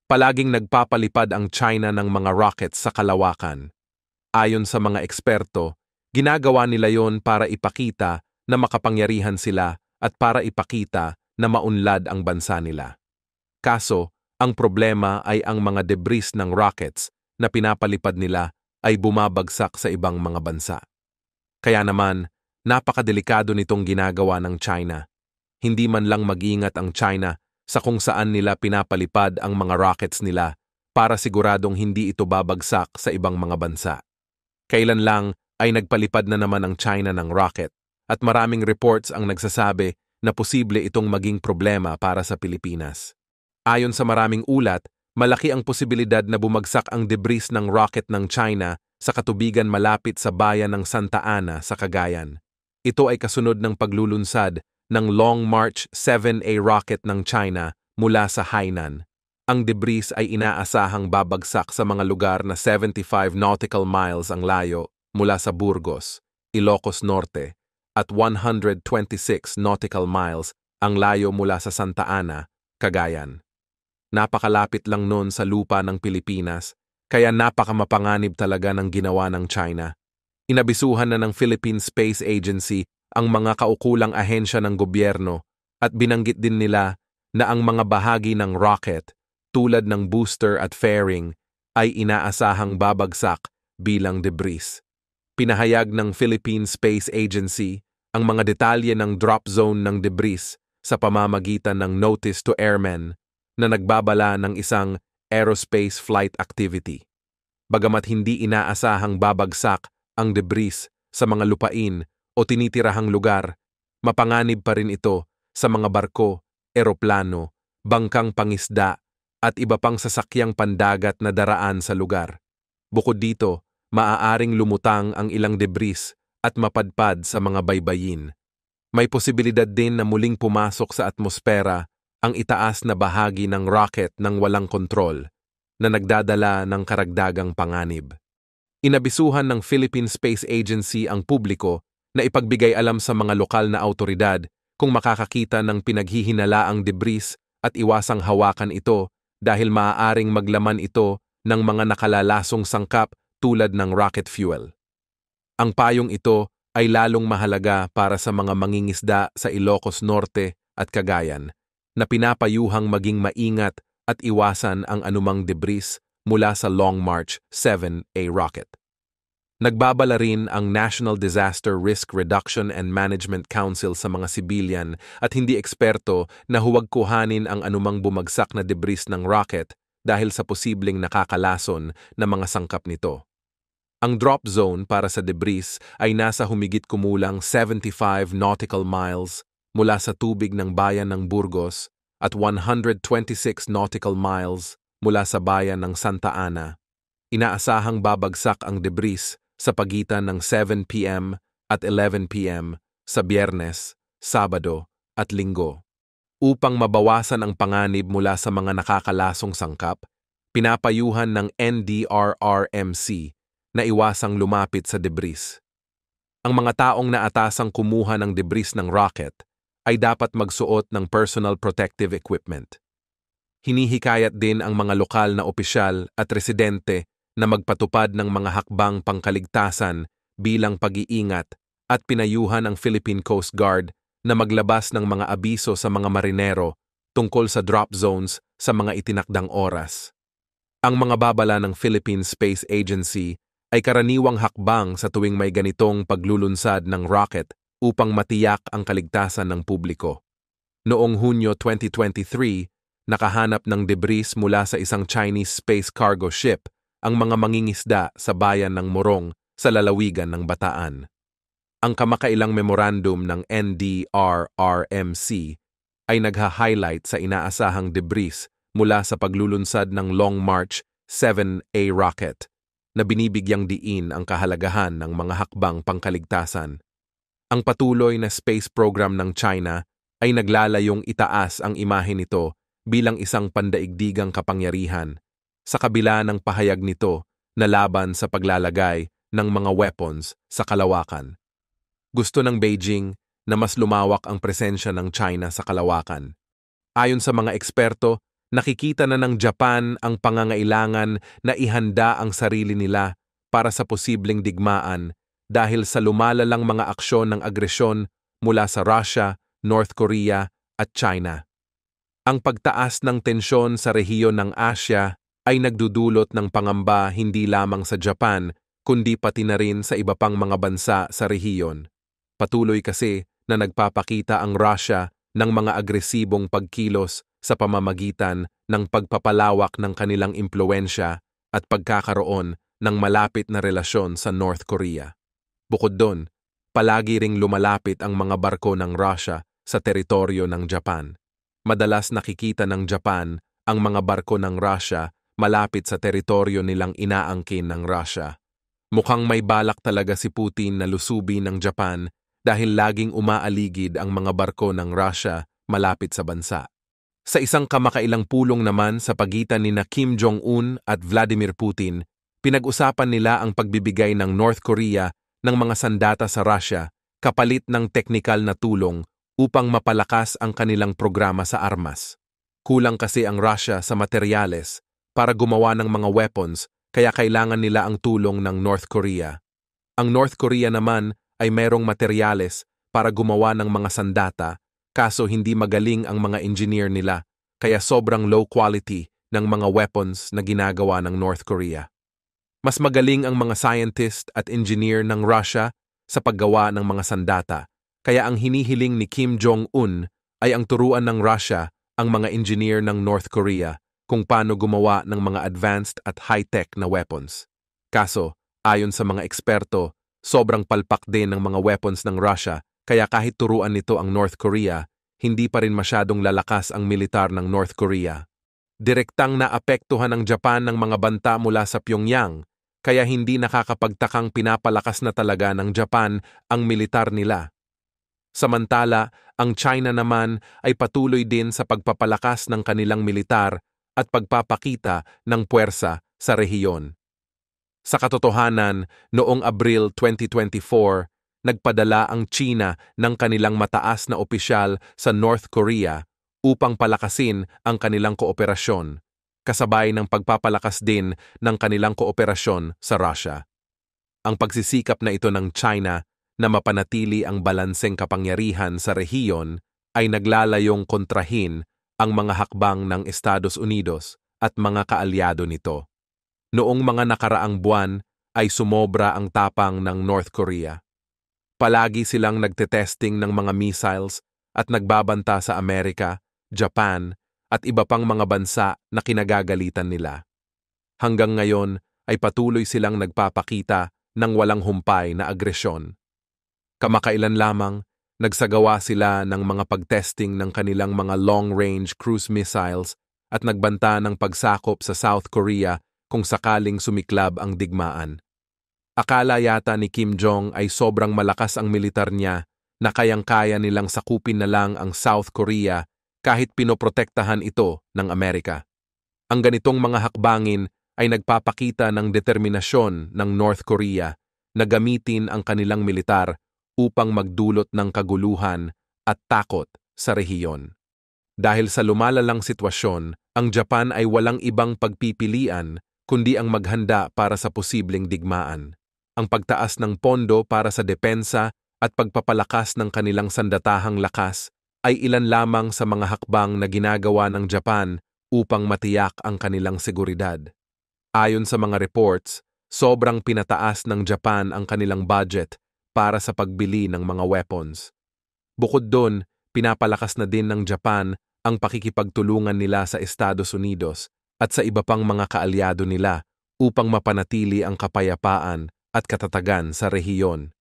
palaging nagpapalipad ang China ng mga rockets sa kalawakan. Ayon sa mga eksperto, ginagawa nila yon para ipakita na makapangyarihan sila at para ipakita na maunlad ang bansa nila. Kaso, ang problema ay ang mga debris ng rockets na pinapalipad nila ay bumabagsak sa ibang mga bansa. Kaya naman, napakadelikado nitong ginagawa ng China. Hindi man lang mag-ingat ang China sa kung saan nila pinapalipad ang mga rockets nila para siguradong hindi ito babagsak sa ibang mga bansa. Kailan lang ay nagpalipad na naman ang China ng rocket at maraming reports ang nagsasabi na posible itong maging problema para sa Pilipinas. Ayon sa maraming ulat, malaki ang posibilidad na bumagsak ang debris ng rocket ng China sa katubigan malapit sa bayan ng Santa Ana sa Cagayan. Ito ay kasunod ng paglulunsad ng Long March 7A rocket ng China mula sa Hainan. Ang debris ay inaasahang babagsak sa mga lugar na 75 nautical miles ang layo mula sa Burgos, Ilocos Norte, at 126 nautical miles ang layo mula sa Santa Ana, Cagayan. Napakalapit lang nun sa lupa ng Pilipinas, kaya napakamapanganib talaga ng ginawa ng China. Inabisuhan na ng Philippine Space Agency ang mga kaukulang ahensya ng gobyerno at binanggit din nila na ang mga bahagi ng rocket tulad ng booster at fairing ay inaasahang babagsak bilang debris. Pinahayag ng Philippine Space Agency ang mga detalye ng drop zone ng debris sa pamamagitan ng Notice to Airmen na nagbabala ng isang aerospace flight activity. Bagamat hindi inaasahang babagsak ang debris sa mga lupain o tinitirahang lugar, mapanganib pa rin ito sa mga barko, eroplano, bangkang pangisda, at iba pang sasakyang pandagat na daraan sa lugar. Bukod dito, maaaring lumutang ang ilang debris at mapadpad sa mga baybayin. May posibilidad din na muling pumasok sa atmosfera ang itaas na bahagi ng rocket ng walang kontrol na nagdadala ng karagdagang panganib. Inabisuhan ng Philippine Space Agency ang publiko na ipagbigay alam sa mga lokal na awtoridad kung makakakita ng pinaghihinalaang debris at iwasang hawakan ito dahil maaaring maglaman ito ng mga nakalalasong sangkap tulad ng rocket fuel. Ang payong ito ay lalong mahalaga para sa mga mangingisda sa Ilocos Norte at Cagayan na pinapayuhang maging maingat at iwasan ang anumang debris mula sa Long March 7A rocket. Nagbabala rin ang National Disaster Risk Reduction and Management Council sa mga sibilyan at hindi eksperto na huwag kuhanin ang anumang bumagsak na debris ng rocket dahil sa posibleng nakakalason na mga sangkap nito. Ang drop zone para sa debris ay nasa humigit kumulang 75 nautical miles mula sa tubig ng bayan ng Burgos at 126 nautical miles mula sa bayan ng Santa Ana. Inaasahang babagsak ang debris sa pagitan ng 7 p.m. at 11 p.m. sa Biyernes, Sabado at Linggo. Upang mabawasan ang panganib mula sa mga nakakalasong sangkap, pinapayuhan ng NDRRMC na iwasang lumapit sa debris. Ang mga taong naatasang kumuha ng debris ng rocket ay dapat magsuot ng personal protective equipment. Hinihikayat din ang mga lokal na opisyal at residente na magpatupad ng mga hakbang pangkaligtasan bilang pag-iingat at pinayuhan ang Philippine Coast Guard na maglabas ng mga abiso sa mga marinero tungkol sa drop zones sa mga itinakdang oras. Ang mga babala ng Philippine Space Agency ay karaniwang hakbang sa tuwing may ganitong paglulunsad ng rocket upang matiyak ang kaligtasan ng publiko. Noong Hunyo 2023, nakahanap ng debris mula sa isang Chinese space cargo ship ang mga mangingisda sa bayan ng Morong sa lalawigan ng Bataan. Ang kamakailang memorandum ng NDRRMC ay nagha-highlight sa inaasahang debris mula sa paglulunsad ng Long March 7A rocket na binibigyang diin ang kahalagahan ng mga hakbang pangkaligtasan. Ang patuloy na space program ng China ay naglalayong itaas ang imahe nito bilang isang pandaigdigang kapangyarihan sa kabila ng pahayag nito na laban sa paglalagay ng mga weapons sa kalawakan. Gusto ng Beijing na mas lumawak ang presensya ng China sa kalawakan. Ayon sa mga eksperto, Nakikita na ng Japan ang pangangailangan na ihanda ang sarili nila para sa posibleng digmaan dahil sa lumalalang mga aksyon ng agresyon mula sa Russia, North Korea at China. Ang pagtaas ng tensyon sa rehiyon ng Asya ay nagdudulot ng pangamba hindi lamang sa Japan kundi pati na rin sa iba pang mga bansa sa rehiyon. Patuloy kasi na nagpapakita ang Russia ng mga agresibong pagkilos sa pamamagitan ng pagpapalawak ng kanilang impluwensya at pagkakaroon ng malapit na relasyon sa North Korea. Bukod doon, palagi ring lumalapit ang mga barko ng Russia sa teritoryo ng Japan. Madalas nakikita ng Japan ang mga barko ng Russia malapit sa teritoryo nilang inaangkin ng Russia. Mukhang may balak talaga si Putin na lusubin ng Japan dahil laging umaaligid ang mga barko ng Russia malapit sa bansa. Sa isang kamakailang pulong naman sa pagitan ni Kim Jong-un at Vladimir Putin, pinag-usapan nila ang pagbibigay ng North Korea ng mga sandata sa Russia kapalit ng teknikal na tulong upang mapalakas ang kanilang programa sa armas. Kulang kasi ang Russia sa materyales para gumawa ng mga weapons kaya kailangan nila ang tulong ng North Korea. Ang North Korea naman ay merong materyales para gumawa ng mga sandata kaso hindi magaling ang mga engineer nila kaya sobrang low quality ng mga weapons na ginagawa ng North Korea. Mas magaling ang mga scientist at engineer ng Russia sa paggawa ng mga sandata kaya ang hinihiling ni Kim Jong-un ay ang turuan ng Russia ang mga engineer ng North Korea kung paano gumawa ng mga advanced at high-tech na weapons. Kaso, ayon sa mga eksperto, sobrang palpak din ng mga weapons ng Russia kaya kahit turuan nito ang North Korea, hindi pa rin masyadong lalakas ang militar ng North Korea. Direktang naapektuhan ng Japan ng mga banta mula sa Pyongyang, kaya hindi nakakapagtakang pinapalakas na talaga ng Japan ang militar nila. Samantala, ang China naman ay patuloy din sa pagpapalakas ng kanilang militar at pagpapakita ng puwersa sa rehiyon. Sa katotohanan, noong Abril 2024, nagpadala ang China ng kanilang mataas na opisyal sa North Korea upang palakasin ang kanilang kooperasyon, kasabay ng pagpapalakas din ng kanilang kooperasyon sa Russia. Ang pagsisikap na ito ng China na mapanatili ang balanseng kapangyarihan sa rehiyon ay naglalayong kontrahin ang mga hakbang ng Estados Unidos at mga kaalyado nito. Noong mga nakaraang buwan ay sumobra ang tapang ng North Korea. Palagi silang nagtetesting ng mga missiles at nagbabanta sa Amerika, Japan at iba pang mga bansa na kinagagalitan nila. Hanggang ngayon ay patuloy silang nagpapakita ng walang humpay na agresyon. Kamakailan lamang, nagsagawa sila ng mga pagtesting ng kanilang mga long-range cruise missiles at nagbanta ng pagsakop sa South Korea kung sakaling sumiklab ang digmaan. Akala yata ni Kim Jong ay sobrang malakas ang militar niya na kayang-kaya nilang sakupin na lang ang South Korea kahit pinoprotektahan ito ng Amerika. Ang ganitong mga hakbangin ay nagpapakita ng determinasyon ng North Korea na gamitin ang kanilang militar upang magdulot ng kaguluhan at takot sa rehiyon. Dahil sa lumalalang sitwasyon, ang Japan ay walang ibang pagpipilian kundi ang maghanda para sa posibleng digmaan. Ang pagtaas ng pondo para sa depensa at pagpapalakas ng kanilang sandatahang lakas ay ilan lamang sa mga hakbang na ginagawa ng Japan upang matiyak ang kanilang seguridad. Ayon sa mga reports, sobrang pinataas ng Japan ang kanilang budget para sa pagbili ng mga weapons. Bukod doon, pinapalakas na din ng Japan ang pakikipagtulungan nila sa Estados Unidos at sa iba pang mga kaalyado nila upang mapanatili ang kapayapaan at katatagan sa rehiyon.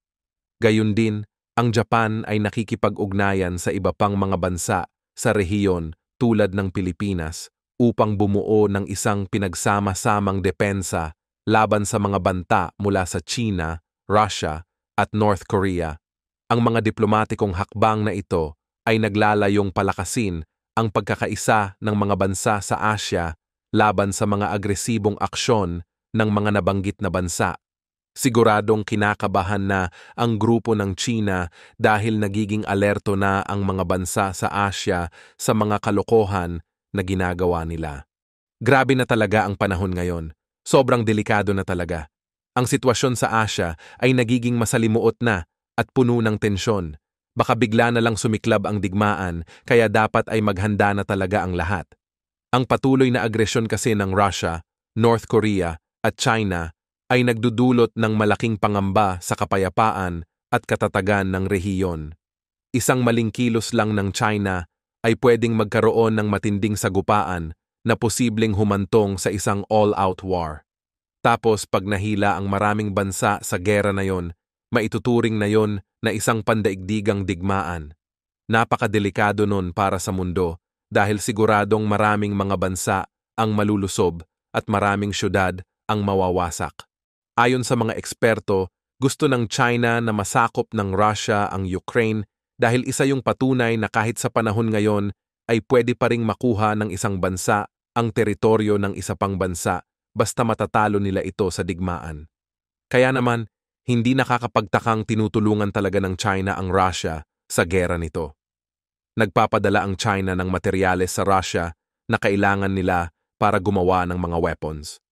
Gayun din, ang Japan ay nakikipag-ugnayan sa iba pang mga bansa sa rehiyon tulad ng Pilipinas upang bumuo ng isang pinagsama-samang depensa laban sa mga banta mula sa China, Russia at North Korea. Ang mga diplomatikong hakbang na ito ay naglalayong palakasin ang pagkakaisa ng mga bansa sa Asya laban sa mga agresibong aksyon ng mga nabanggit na bansa. Siguradong kinakabahan na ang grupo ng China dahil nagiging alerto na ang mga bansa sa Asya sa mga kalokohan na ginagawa nila. Grabe na talaga ang panahon ngayon. Sobrang delikado na talaga. Ang sitwasyon sa Asia ay nagiging masalimuot na at puno ng tensyon. Baka bigla na lang sumiklab ang digmaan, kaya dapat ay maghanda na talaga ang lahat. Ang patuloy na agresyon kasi ng Russia, North Korea at China ay nagdudulot ng malaking pangamba sa kapayapaan at katatagan ng rehiyon. Isang maling kilos lang ng China ay pwedeng magkaroon ng matinding sagupaan na posibleng humantong sa isang all-out war. Tapos pag nahila ang maraming bansa sa gera na yon, maituturing na yon na isang pandaigdigang digmaan. Napakadelikado nun para sa mundo dahil siguradong maraming mga bansa ang malulusob at maraming syudad ang mawawasak. Ayon sa mga eksperto, gusto ng China na masakop ng Russia ang Ukraine dahil isa yung patunay na kahit sa panahon ngayon ay pwede pa ring makuha ng isang bansa ang teritoryo ng isa pang bansa basta matatalo nila ito sa digmaan. Kaya naman, hindi nakakapagtakang tinutulungan talaga ng China ang Russia sa gera nito. Nagpapadala ang China ng materyales sa Russia na kailangan nila para gumawa ng mga weapons.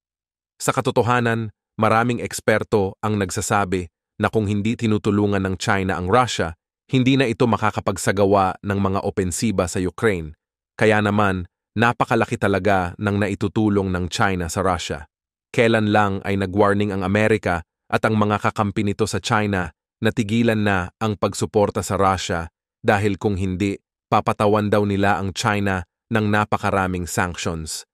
Sa katotohanan, maraming eksperto ang nagsasabi na kung hindi tinutulungan ng China ang Russia, hindi na ito makakapagsagawa ng mga opensiba sa Ukraine. Kaya naman, napakalaki talaga ng naitutulong ng China sa Russia. Kailan lang ay nag-warning ang Amerika at ang mga kakampi nito sa China na tigilan na ang pagsuporta sa Russia dahil kung hindi, papatawan daw nila ang China ng napakaraming sanctions.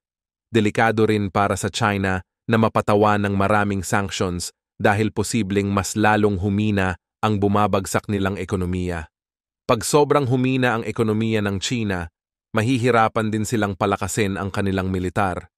Delikado rin para sa China na mapatawan ng maraming sanctions dahil posibleng mas lalong humina ang bumabagsak nilang ekonomiya. Pag sobrang humina ang ekonomiya ng China, mahihirapan din silang palakasin ang kanilang militar.